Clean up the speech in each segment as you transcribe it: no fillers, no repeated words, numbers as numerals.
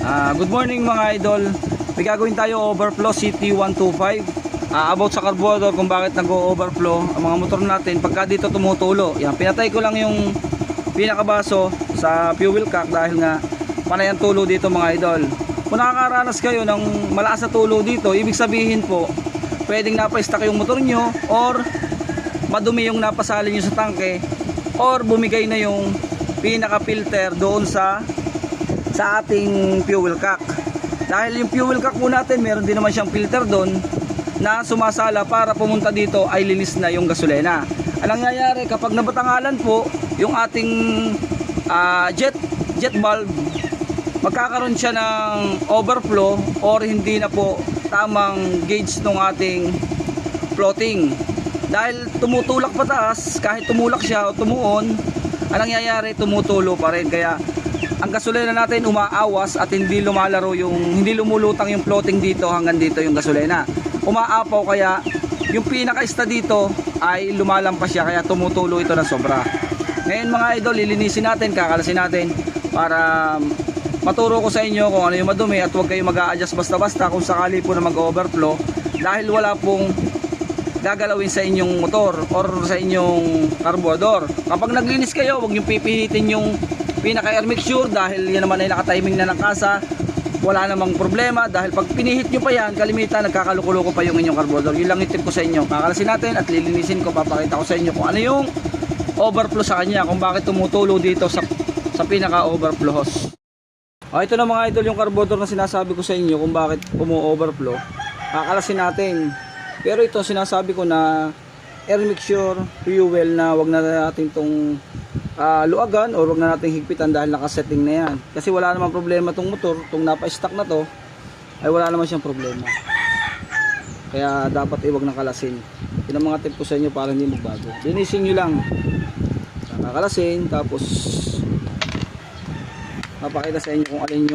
Good morning mga idol. May gagawin tayo overflow CT125 about sa carburetor kung bakit nag-overflow ang mga motor natin pagka dito tumutulo. Yan, pinatay ko lang yung pinakabaso sa fuel cock dahil nga panay ang tulo dito mga idol. Kung nakakaranas kayo ng malakas na tulo dito, ibig sabihin po pwedeng napa-stuck yung motor nyo, or madumi yung napasali nyo sa tangke, or bumigay na yung pinaka-filter doon sa ating fuel cock. Dahil yung fuel cock po natin, meron din naman siyang filter doon na sumasala para pumunta dito ay linis na yung gasolina. Ang nangyayari kapag nabatangalan po yung ating jet valve, magkakaroon siya ng overflow or hindi na po tamang gauge ng ating floating. Dahil tumutulak pataas, kahit tumulak siya o tumuon, ang nangyayari tumutulo pa rin. Kaya ang gasolina natin umaawas at hindi lumalaro hindi lumulutang yung floating dito hanggang dito yung gasolina. Umaapaw, kaya yung pinaka-ista dito ay lumalampas siya, kaya tumutulo ito na sobra. Ngayon mga idol, lilinisin natin, kakalasin natin para maturo ko sa inyo kung ano yung madumi at huwag kayo mag-a-adjust basta-basta kung sakali po na mag-overflow, dahil wala pong gagalawin sa inyong motor or sa inyong carburetor. Kapag naglinis kayo, huwag nyo pipihitin yung pinaka air mixture dahil yan naman ay naka-timing na ng kasa. Wala namang problema dahil pag pinihit nyo pa yan, kalimitan nagkakaluko-luko pa yung inyong carburetor. Yun lang itip ko sa inyo. Kakalasin natin at lilinisin ko, papakita ko sa inyo kung ano yung overflow sa kanya, kung bakit tumutulo dito sa pinaka overflow hose. Ito na mga idol yung carburetor na sinasabi ko sa inyo kung bakit umu-overflow. Kakalasin natin. Pero ito sinasabi ko na air mixture fuel na wag na natin itong luagan or wag na natin higpitan dahil nakasetting na yan. Kasi wala namang problema itong motor, itong napa-stock na to ay wala naman siyang problema. Kaya dapat iwag na kalasin. Yun ang mga tip ko sa inyo para hindi magbago. Linisin nyo lang. Kakalasin, tapos mapakita sa inyo kung alin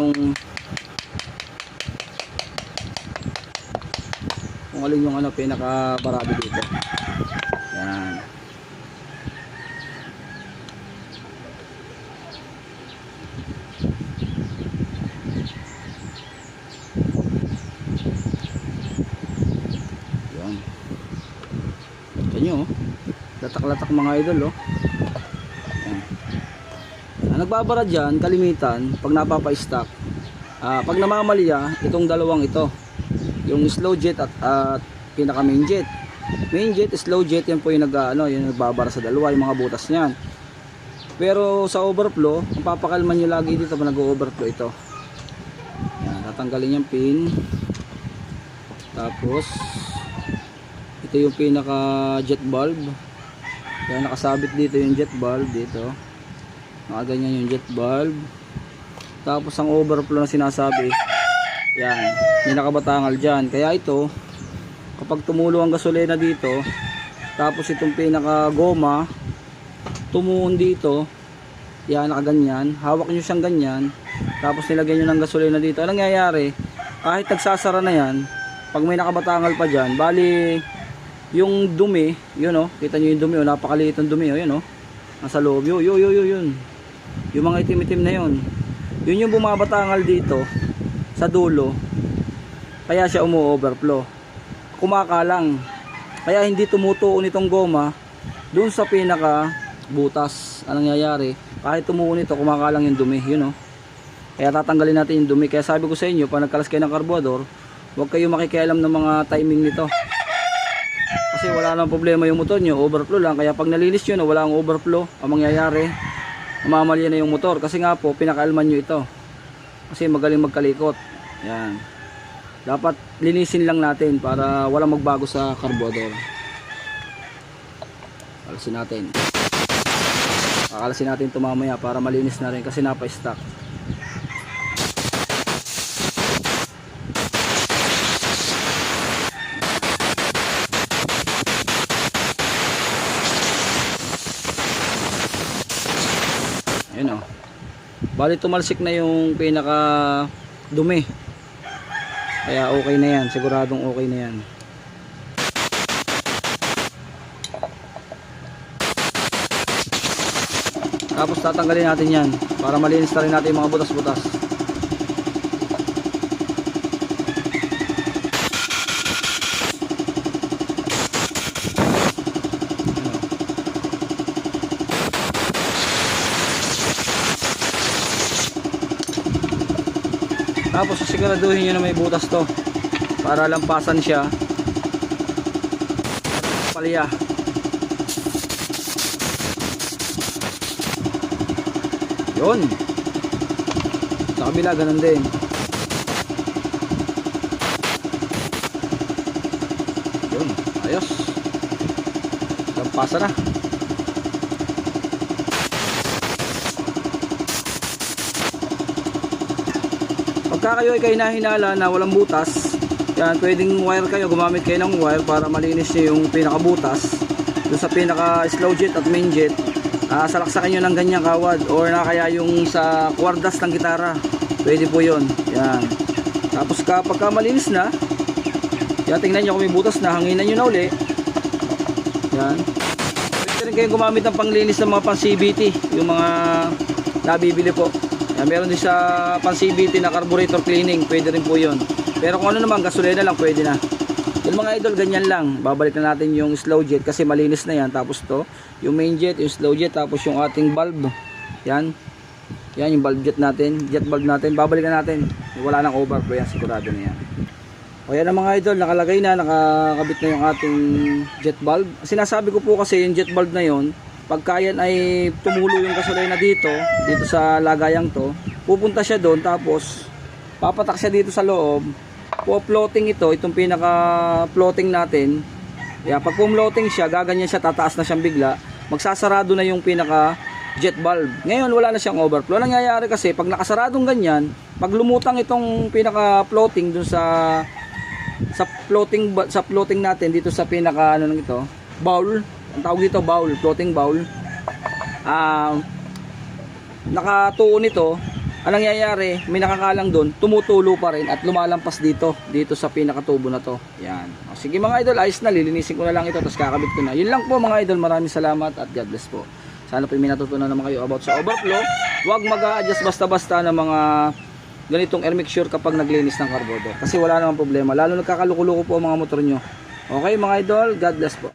yung pinaka-barado dito. Yan. Yan. Ito nyo, latak-latak mga idol, oh. Yan. Ang nagbabara dyan, kalimitan, pag napapa-stock, pag namamaliya, itong dalawang ito, yung slow jet at pinaka main jet. Main jet, slow jet, yan po yung yung nagbabara sa dalawa, yung mga butas niyan. Pero sa overflow, ang papakalman nyo lagi dito pag nag-overflow ito. Yan, tatanggalin yung pin. Tapos ito yung pinaka jet valve. Yan, nakasabit dito yung jet valve dito. Nakaganyan yung jet valve. Tapos ang overflow na sinasabi, yan, may nakabatangal dyan. Kaya ito, kapag tumulo ang gasolina dito, tapos itong pinaka goma tumuon dito, yan, nakaganyan, hawak nyo siyang ganyan, tapos nilagyan nyo ng gasolina dito, anong nangyayari? Kahit nagsasara na yan, pag may nakabatangal pa dyan, bali yung dumi, yun o, kita nyo yung dumi o, napakaliit ng dumi o, yun o, nasa loob, yun, yung mga itim-itim na yun yung bumabatangal dito sa dulo, kaya siya umu-overflow, kumakalang, kaya hindi tumutuon itong goma dun sa pinaka butas. Anong nangyayari? Kahit tumuon ito, kumakalang yung dumi, yun o. Kaya tatanggalin natin yung dumi. Kaya sabi ko sa inyo, pag nagkalas kayo ng carburetor, huwag kayo makikialam ng mga timing nito, kasi wala nang problema yung motor nyo, overflow lang. Kaya pag nalinis nyo na wala ang overflow, ang mangyayari, mamamali na yung motor, kasi nga po pinakaalman nyo ito, kasi magaling magkalikot. Yan, dapat linisin lang natin para walang magbago sa carburetor. Kakalasin natin ito mamaya para malinis na rin kasi napa-stock. Ayun o, bali tumalsik na yung pinaka dumi, kaya okay na yan, siguradong okay na yan. Tapos tatanggalin natin yan para malinis na rin natin yung mga butas-butas. Tapos siguraduhin nyo na may butas to para lampasan siya. Palya. Yun. Sa kabila ganun din. Yun, ayos. Lampasan na. Pagka kayo ay hinahinala na walang butas, yan, pwedeng wire kayo, gumamit kayo ng wire para malinis nyo yung pinakabutas doon sa pinaka slow jet at main jet. Salaksakin nyo ng ganyang kawad or na kaya yung sa kwardas ng gitara, pwede po yun. Yan. Tapos kapag malinis na, yan, tingnan nyo kung may butas na, hanginan nyo na uli. Yan. Pwede rin kayong gumamit ng panglinis ng mga pang CVT, yung mga nabibili po. Yan, meron din sa pang CVT na carburetor cleaning, pwede rin po yun. Pero kung ano naman, gasolina lang, pwede na. Yung mga idol, ganyan lang. Babalik na natin yung slow jet kasi malinis na yan. Tapos to, yung main jet, yung slow jet, tapos yung ating bulb. Yan. Yan yung bulb jet natin, jet bulb natin. Babalik na natin. Wala nang overflow yan, sigurado na yan. O yan ang mga idol, nakalagay na, nakakabit na yung ating jet bulb. Sinasabi ko po kasi yung jet bulb na yon, pagka yan ay tumulo yung gasolina dito sa lagayang to, pupunta siya doon, tapos papatak siya dito sa loob, po-floating itong pinaka-floating natin. Yan, pag pumloating siya, gaganyan siya, tataas na siyang bigla, magsasarado na yung pinaka jet bulb. Ngayon wala na siyang overflow. Nangyayari kasi pag nakasaradong ganyan, pag lumutang itong pinaka-floating dun sa floating natin dito sa pinaka ano nang ito, bowl, ang tawag dito bowl, floating bowl. Nakatuon ito, ang nangyayari, may nakakalang doon, tumutulo pa rin at lumalampas dito sa pinakatubo na to. Yan. O, sige mga idol, ayos na, lilinisin ko na lang ito, tapos kakabit ko na. Yun lang po mga idol, maraming salamat at God bless po. Sana po may natutunan naman kayo about sa overflow. Huwag mag-a-adjust basta-basta ng mga ganitong air mixture kapag naglinis ng carburetor, kasi wala namang problema, lalo nagkakaluko-luko po ang mga motor nyo. Okay mga idol, God bless po.